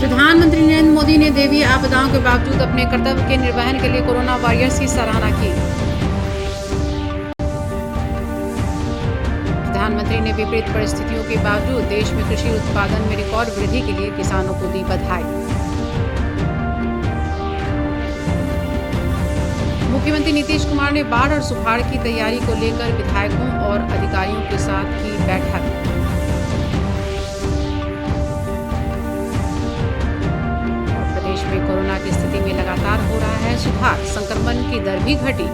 प्रधानमंत्री नरेंद्र मोदी ने दैवीय आपदाओं के बावजूद अपने कर्तव्य के निर्वहन के लिए कोरोना वॉरियर्स की सराहना की। प्रधानमंत्री ने विपरीत परिस्थितियों के बावजूद देश में कृषि उत्पादन में रिकॉर्ड वृद्धि के लिए किसानों को दी बधाई। मुख्यमंत्री नीतीश कुमार ने बाढ़ और सुखाड़ की तैयारी को लेकर विधायकों और अधिकारियों के साथ की बैठक। प्रदेश में कोरोना की स्थिति में लगातार हो रहा है सुधार, संक्रमण की दर भी घटी।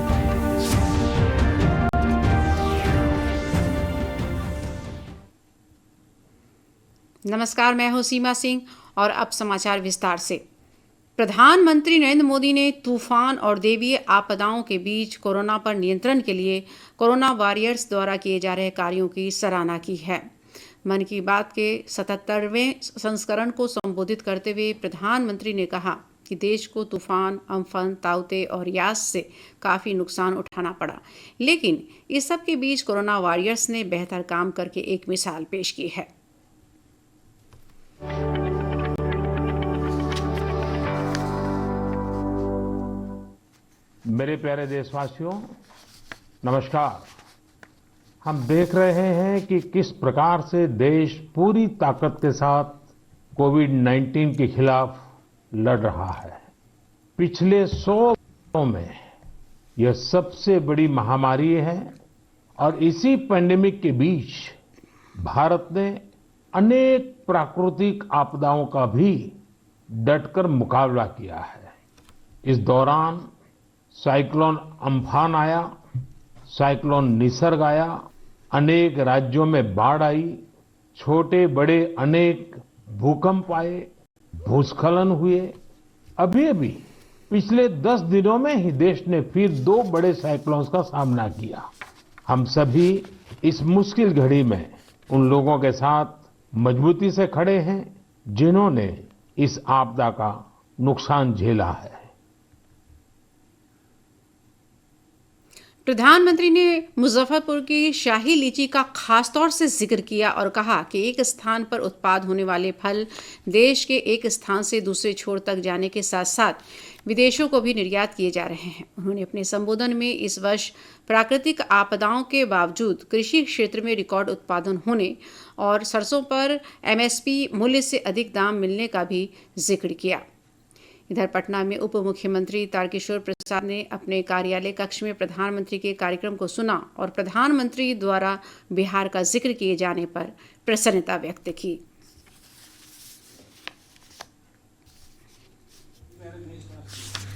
नमस्कार, मैं हूं सीमा सिंह और अब समाचार विस्तार से। प्रधानमंत्री नरेंद्र मोदी ने तूफान और दैवीय आपदाओं के बीच कोरोना पर नियंत्रण के लिए कोरोना वॉरियर्स द्वारा किए जा रहे कार्यों की सराहना की है। मन की बात के 77वें संस्करण को संबोधित करते हुए प्रधानमंत्री ने कहा कि देश को तूफान, अम्फन, ताउते और यास से काफ़ी नुकसान उठाना पड़ा, लेकिन इस सब के बीच कोरोना वॉरियर्स ने बेहतर काम करके एक मिसाल पेश की है। मेरे प्यारे देशवासियों, नमस्कार। हम देख रहे हैं कि किस प्रकार से देश पूरी ताकत के साथ कोविड-19 के खिलाफ लड़ रहा है। पिछले 100 वर्षों में यह सबसे बड़ी महामारी है और इसी पैंडेमिक के बीच भारत ने अनेक प्राकृतिक आपदाओं का भी डटकर मुकाबला किया है। इस दौरान साइक्लोन अम्फान आया, साइक्लोन निसर्ग आया, अनेक राज्यों में बाढ़ आई, छोटे बड़े अनेक भूकंप आए, भूस्खलन हुए। अभी पिछले 10 दिनों में ही देश ने फिर 2 बड़े साइक्लोन्स का सामना किया। हम सभी इस मुश्किल घड़ी में उन लोगों के साथ मजबूती से खड़े हैं जिन्होंने इस आपदा का नुकसान झेला है। प्रधानमंत्री ने मुजफ्फरपुर की शाही लीची का खास तौर से जिक्र किया और कहा कि एक स्थान पर उत्पाद होने वाले फल देश के एक स्थान से दूसरे छोर तक जाने के साथ साथ विदेशों को भी निर्यात किए जा रहे हैं। उन्होंने अपने संबोधन में इस वर्ष प्राकृतिक आपदाओं के बावजूद कृषि क्षेत्र में रिकॉर्ड उत्पादन होने और सरसों पर MSP मूल्य से अधिक दाम मिलने का भी जिक्र किया। इधर पटना में उप मुख्यमंत्री तारकिशोर प्रसाद ने अपने कार्यालय कक्ष में प्रधानमंत्री के कार्यक्रम को सुना और प्रधानमंत्री द्वारा बिहार का जिक्र किए जाने पर प्रसन्नता व्यक्त की।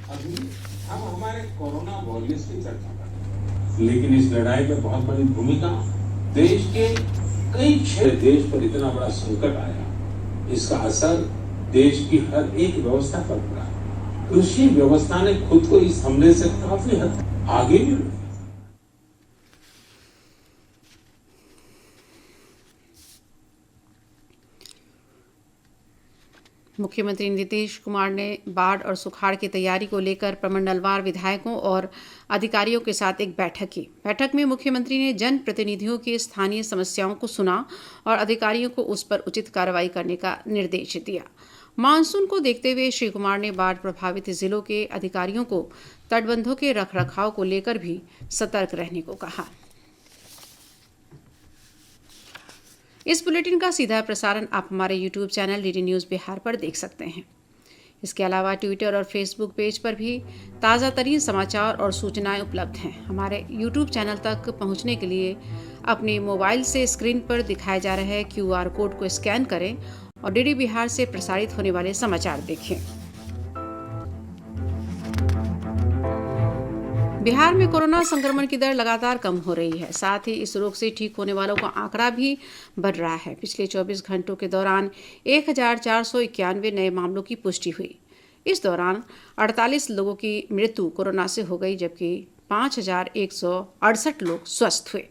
अभी हम हमारे कोरोना वॉरियर्स की चर्चा कर रहे हैं, लेकिन इस लड़ाई में बहुत बड़ी भूमिका देश के कई क्षेत्र। देश पर इतना बड़ा संकट आया, इसका असर देश की हर एक व्यवस्था पर पड़ा। कृषि व्यवस्था ने खुद को इस हमले से काफी हद तक आगे भी बढ़ाया। मुख्यमंत्री नीतीश कुमार ने बाढ़ और सुखाड़ की तैयारी को लेकर प्रमंडलवार विधायकों और अधिकारियों के साथ एक बैठक की। बैठक में मुख्यमंत्री ने जनप्रतिनिधियों की स्थानीय समस्याओं को सुना और अधिकारियों को उस पर उचित कार्रवाई करने का निर्देश दिया। मानसून को देखते हुए श्री कुमार ने बाढ़ प्रभावित जिलों के अधिकारियों को तटबंधों के रखरखाव को लेकर भी सतर्क रहने को कहा। इस बुलेटिन का सीधा प्रसारण आप हमारे YouTube channel DD news Bihar पर देख सकते हैं। इसके अलावा ट्विटर और फेसबुक पेज पर भी ताज़ा तरीन समाचार और सूचनाएं उपलब्ध हैं। हमारे YouTube चैनल तक पहुंचने के लिए अपने मोबाइल से स्क्रीन पर दिखाए जा रहे QR कोड को स्कैन करें और DD बिहार से प्रसारित होने वाले समाचार देखें। बिहार में कोरोना संक्रमण की दर लगातार कम हो रही है, साथ ही इस रोग से ठीक होने वालों का आंकड़ा भी बढ़ रहा है। पिछले 24 घंटों के दौरान 1491 नए मामलों की पुष्टि हुई। इस दौरान 48 लोगों की मृत्यु कोरोना से हो गई, जबकि 5168 लोग स्वस्थ हुए।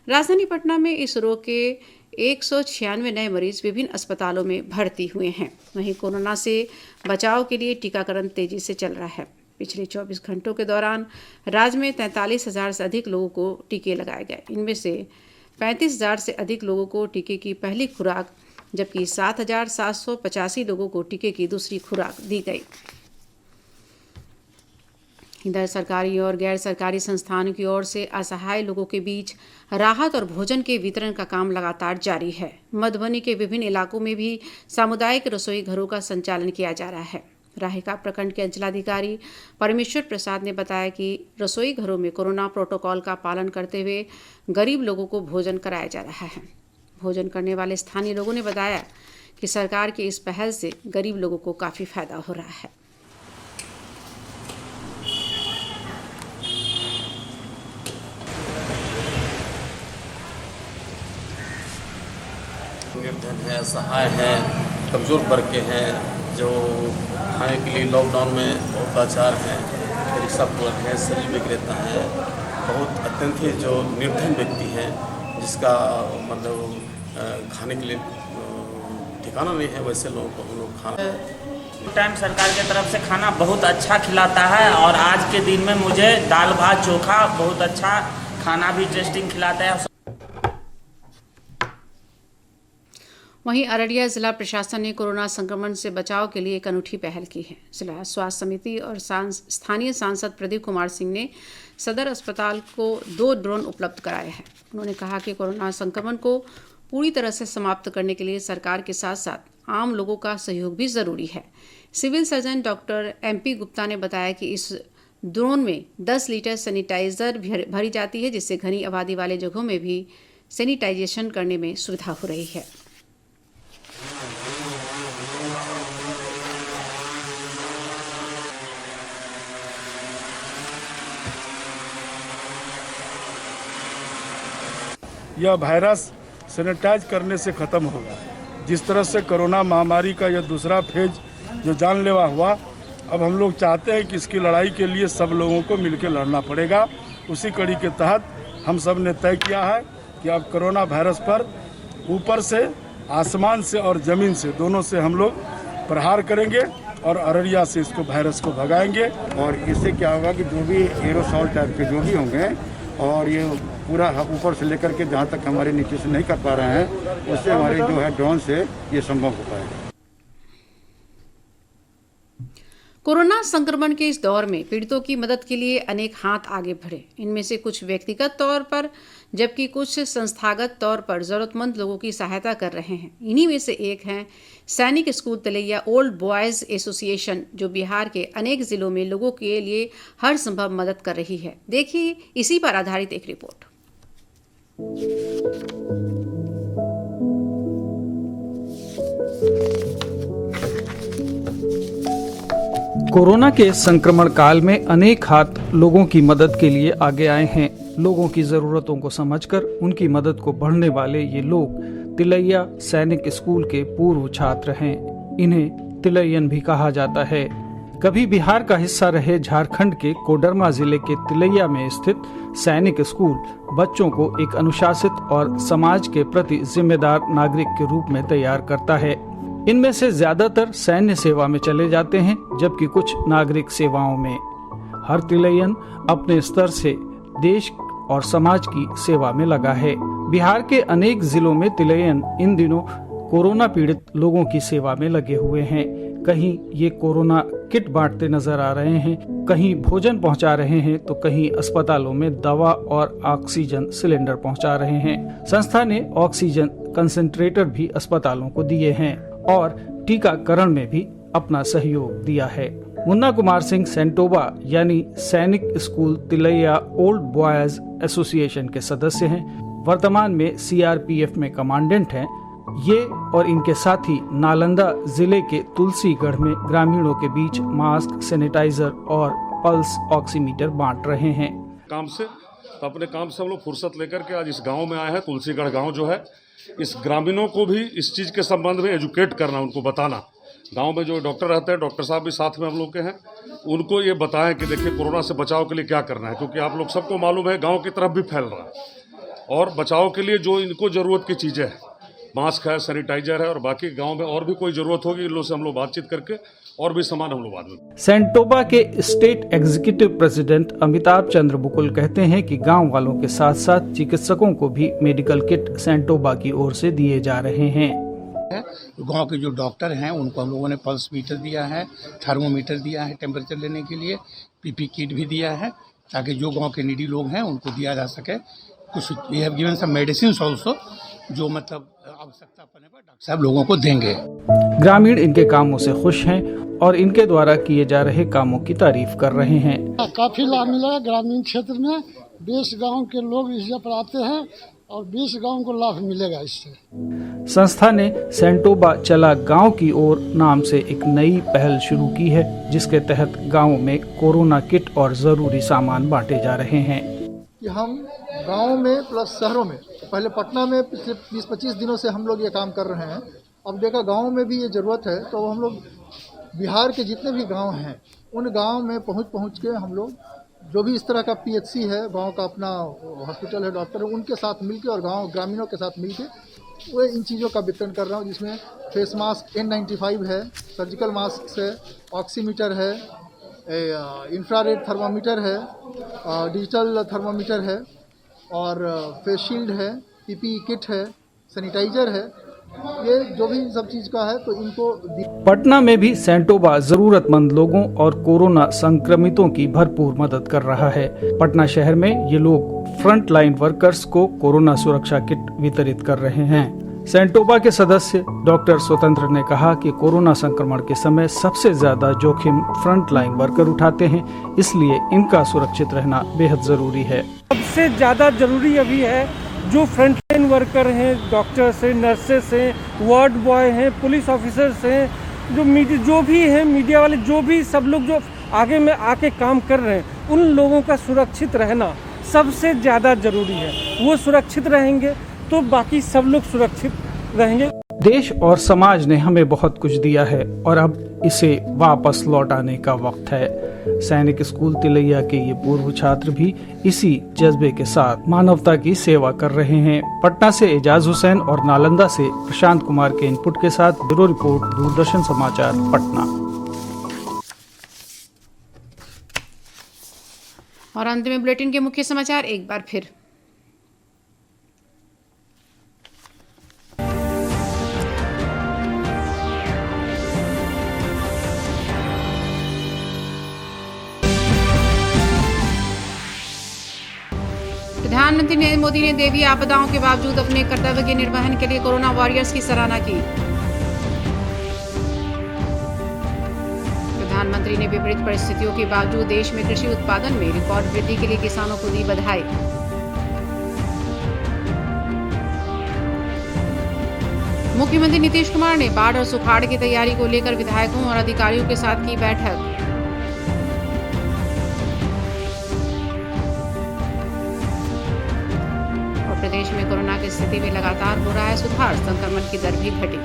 राजधानी पटना में इस रोग के 196 नए मरीज विभिन्न अस्पतालों में भर्ती हुए हैं। वहीं कोरोना से बचाव के लिए टीकाकरण तेजी से चल रहा है। पिछले 24 घंटों के दौरान राज्य में 43,000 से अधिक लोगों को टीके लगाए गए। इनमें से 35,000 से अधिक लोगों को टीके की पहली खुराक जबकि 7,785 लोगों को टीके की दूसरी खुराक दी गई। इधर सरकारी और गैर सरकारी संस्थानों की ओर से असहाय लोगों के बीच राहत और भोजन के वितरण का काम लगातार जारी है। मधुबनी के विभिन्न इलाकों में भी सामुदायिक रसोई घरों का संचालन किया जा रहा है। राहिका प्रखंड के अंचलाधिकारी परमेश्वर प्रसाद ने बताया कि रसोई घरों में कोरोना प्रोटोकॉल का पालन करते हुए गरीब लोगों को भोजन कराया जा रहा है। भोजन करने वाले स्थानीय लोगों ने बताया कि सरकार की इस पहल से गरीब लोगों को काफ़ी फायदा हो रहा है। निर्धन है, असहाय है, कमज़ोर वर्ग के हैं, जो खाने के लिए लॉकडाउन में बहुत लाचार हैं, रिक्शा चालक है, शरीर विक्रेता है, बहुत अत्यंत ही जो निर्धन व्यक्ति हैं जिसका मतलब खाने के लिए ठिकाना नहीं है, वैसे लोगों को हम लोग खाना टाइम सरकार की तरफ से खाना बहुत अच्छा खिलाता है और आज के दिन में मुझे दाल भात चोखा बहुत अच्छा खाना भी टेस्टिंग खिलाता है। वहीं अररिया जिला प्रशासन ने कोरोना संक्रमण से बचाव के लिए एक अनूठी पहल की है। जिला स्वास्थ्य समिति और स्थानीय सांसद प्रदीप कुमार सिंह ने सदर अस्पताल को 2 ड्रोन उपलब्ध कराए हैं। उन्होंने कहा कि कोरोना संक्रमण को पूरी तरह से समाप्त करने के लिए सरकार के साथ साथ आम लोगों का सहयोग भी जरूरी है। Civil surgeon doctor MP Gupta ने बताया कि इस ड्रोन में 10 लीटर सैनिटाइजर भरी जाती है, जिससे घनी आबादी वाले जगहों में भी सैनिटाइजेशन करने में सुविधा हो रही है। यह वायरस सैनिटाइज करने से ख़त्म होगा। जिस तरह से कोरोना महामारी का यह दूसरा फेज जो जानलेवा हुआ, अब हम लोग चाहते हैं कि इसकी लड़ाई के लिए सब लोगों को मिलकर लड़ना पड़ेगा। उसी कड़ी के तहत हम सब ने तय किया है कि अब कोरोना वायरस पर ऊपर से, आसमान से और ज़मीन से, दोनों से हम लोग प्रहार करेंगे और अररिया से इसको वायरस को भगाएंगे। और इससे क्या होगा कि जो भी एरोसॉल टाइप के जो भी होंगे और ये पूरा ऊपर से लेकर के जहाँ तक हमारे नीचे से नहीं कर पा रहे हैं, उससे हमारे जो है ड्रोन से ये संभव हो पाएगा। कोरोना संक्रमण के इस दौर में पीड़ितों की मदद के लिए अनेक हाथ आगे बढ़े। इनमें से कुछ व्यक्तिगत तौर पर जबकि कुछ संस्थागत तौर पर जरूरतमंद लोगों की सहायता कर रहे हैं। इन्हीं में से एक है Sainik school Tilaiya old boys association, जो बिहार के अनेक जिलों में लोगों के लिए हर संभव मदद कर रही है। देखिए इसी पर आधारित एक रिपोर्ट। कोरोना के संक्रमण काल में अनेक हाथ लोगों की मदद के लिए आगे आए हैं। लोगों की जरूरतों को समझकर उनकी मदद को बढ़ने वाले ये लोग तिलैया सैनिक स्कूल के पूर्व छात्र हैं। इन्हें तिलैयन भी कहा जाता है। कभी बिहार का हिस्सा रहे झारखंड के कोडरमा जिले के तिलैया में स्थित सैनिक स्कूल बच्चों को एक अनुशासित और समाज के प्रति जिम्मेदार नागरिक के रूप में तैयार करता है। इनमें से ज्यादातर सैन्य सेवा में चले जाते हैं, जबकि कुछ नागरिक सेवाओं में। हर तिलैयन अपने स्तर से देश और समाज की सेवा में लगा है। बिहार के अनेक जिलों में तिलैयन इन दिनों कोरोना पीड़ित लोगों की सेवा में लगे हुए हैं। कहीं ये कोरोना किट बांटते नजर आ रहे हैं, कहीं भोजन पहुंचा रहे हैं, तो कहीं अस्पतालों में दवा और ऑक्सीजन सिलेंडर पहुंचा रहे हैं। संस्था ने ऑक्सीजन कंसंट्रेटर भी अस्पतालों को दिए हैं और टीकाकरण में भी अपना सहयोग दिया है। मुन्ना कुमार सिंह सेंटोबा यानी Sainik school Tilaiya old boys association के सदस्य हैं। वर्तमान में CRPF में कमांडेंट हैं। ये और इनके साथी नालंदा जिले के तुलसीगढ़ में ग्रामीणों के बीच मास्क, सैनिटाइजर और पल्स ऑक्सीमीटर बांट रहे हैं। काम से तो अपने काम से हम लोग फुर्सत लेकर के आज इस गांव में आए हैं। तुलसीगढ़ गांव जो है, इस ग्रामीणों को भी इस चीज़ के संबंध में एजुकेट करना, उनको बताना। गांव में जो डॉक्टर रहते हैं, डॉक्टर साहब भी साथ में हम लोग के हैं, उनको ये बताएं कि देखिए कोरोना से बचाव के लिए क्या करना है, क्योंकि आप लोग सबको मालूम है गांव की तरफ भी फैल रहा है। और बचाव के लिए जो इनको ज़रूरत की चीज़ें हैं, मास्क है, सैनिटाइजर है, और बाकी गांव में और भी कोई ज़रूरत होगी, इन लोगों से हम लोग बातचीत करके और भी सामान हम लोग बाद में। सेंटोबा के स्टेट एग्जीक्यूटिव प्रेसिडेंट अमिताभ चंद्र बुकुल कहते हैं कि गांव वालों के साथ साथ चिकित्सकों को भी मेडिकल किट सेंटोबा की ओर से दिए जा रहे हैं। गांव के जो डॉक्टर हैं उनको हम लोगों ने पल्स मीटर दिया है, थर्मोमीटर दिया है टेम्परेचर लेने के लिए, पीपी किट भी दिया है ताकि जो गांव के नीडी लोग हैं उनको दिया जा सके। कुछ we have given some medicine also जो मतलब आवश्यकता पड़ने पर डॉक्टर साहब लोगों को देंगे। ग्रामीण इनके कामों से खुश हैं और इनके द्वारा किए जा रहे कामों की तारीफ कर रहे हैं। काफी लाभ मिला है ग्रामीण क्षेत्र में, 20 गांव के लोग इस पर आते हैं और 20 गांव को लाभ मिलेगा इससे। संस्था ने सेंटोबा चला गांव की ओर नाम से एक नई पहल शुरू की है, जिसके तहत गांव में कोरोना किट और जरूरी सामान बांटे जा रहे हैं। कि हम गांव में प्लस शहरों में, पहले पटना में पिछले 20-25 दिनों से हम लोग ये काम कर रहे हैं, अब देखा गांव में भी ये ज़रूरत है तो हम लोग बिहार के जितने भी गांव हैं उन गांव में पहुंच के हम लोग जो भी इस तरह का पीएचसी है, गांव का अपना हॉस्पिटल है, डॉक्टर है, उनके साथ मिलके और गांव ग्रामीणों के साथ मिलके वो इन चीज़ों का वितरण कर रहा हूँ, जिसमें फेस मास्क N95 है, सर्जिकल मास्क है, ऑक्सीमीटर है, इंफ्रारेड थर्मामीटर है, डिजिटल थर्मामीटर है और फेस शील्ड है, पीपीई किट है, सैनिटाइजर है, ये जो भी सब चीज़ का है तो इनको। पटना में भी सेंटोबा जरूरतमंद लोगों और कोरोना संक्रमितों की भरपूर मदद कर रहा है। पटना शहर में ये लोग फ्रंट लाइन वर्कर्स को कोरोना सुरक्षा किट वितरित कर रहे हैं। सेंटोबा के सदस्य डॉक्टर स्वतंत्र ने कहा कि कोरोना संक्रमण के समय सबसे ज्यादा जोखिम फ्रंट लाइन वर्कर उठाते हैं, इसलिए इनका सुरक्षित रहना बेहद जरूरी है। सबसे ज्यादा जरूरी अभी है जो फ्रंट लाइन वर्कर हैं, डॉक्टर्स हैं, नर्सेस हैं, वार्ड बॉय हैं, पुलिस ऑफिसर्स हैं, जो भी हैं मीडिया वाले, जो भी सब लोग जो आगे में आके काम कर रहे हैं, उन लोगों का सुरक्षित रहना सबसे ज़्यादा जरूरी है। वो सुरक्षित रहेंगे तो बाकी सब लोग सुरक्षित रहेंगे। देश और समाज ने हमें बहुत कुछ दिया है और अब इसे वापस लौटाने का वक्त है। सैनिक स्कूल तिलैया के ये पूर्व छात्र भी इसी जज्बे के साथ मानवता की सेवा कर रहे हैं। पटना से एजाज हुसैन और नालंदा से प्रशांत कुमार के इनपुट के साथ ब्यूरो रिपोर्ट, दूरदर्शन समाचार, पटना। और अंत में बुलेटिन के मुख्य समाचार एक बार फिर। प्रधानमंत्री नरेंद्र मोदी ने दैवीय आपदाओं के बावजूद अपने कर्तव्य के निर्वहन के लिए कोरोना वॉरियर्स की सराहना की। प्रधानमंत्री ने विपरीत परिस्थितियों के बावजूद देश में कृषि उत्पादन में रिकॉर्ड वृद्धि के लिए किसानों को दी बधाई। मुख्यमंत्री नीतीश कुमार ने बाढ़ और सुखाड़ की तैयारी को लेकर विधायकों और अधिकारियों के साथ की बैठक। प्रदेश में कोरोना की स्थिति में लगातार हो रहा है सुधार, संक्रमण की दर भी घटी।